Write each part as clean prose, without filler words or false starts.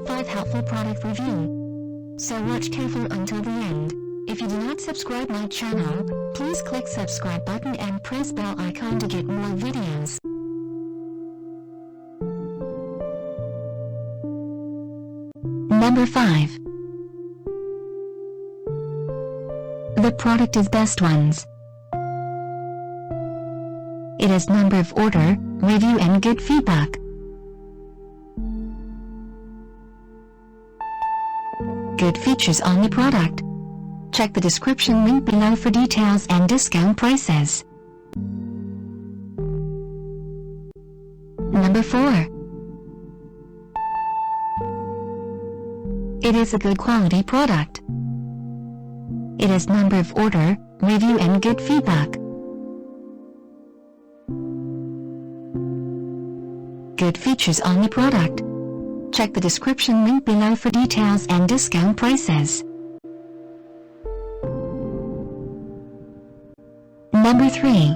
top 5 helpful product review. So watch careful until the end. If you do not subscribe my channel, please click subscribe button and press bell icon to get more videos. Number 5. The product is Best Ones. It has number of order, review and good feedback. Good features on the product. Check the description link below for details and discount prices. Number 4. It is a good quality product. It has number of order, review and good feedback. Good features on the product. Check the description link below for details and discount prices. Number 3.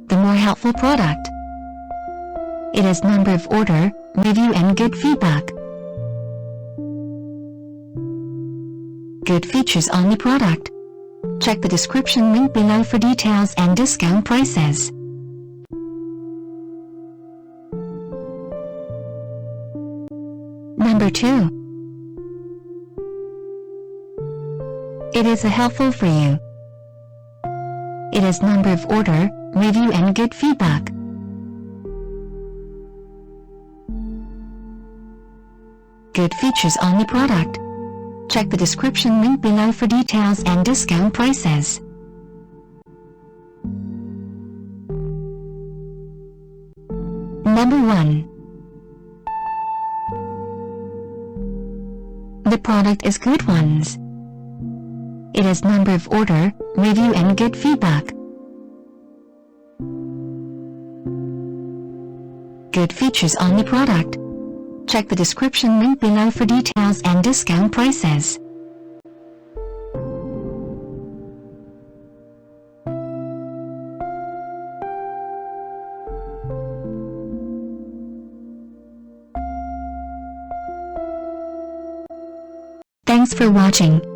The more helpful product. It has number of order, review and good feedback. Good features on the product. Check the description link below for details and discount prices. Number 2. It is a helpful for you. It has number of order, review and good feedback. Good features on the product. Check the description link below for details and discount prices. Number 1. The product is Good Ones. It has number of order, review and good feedback. Good features on the product. Check the description link below for details and discount prices. Thanks for watching.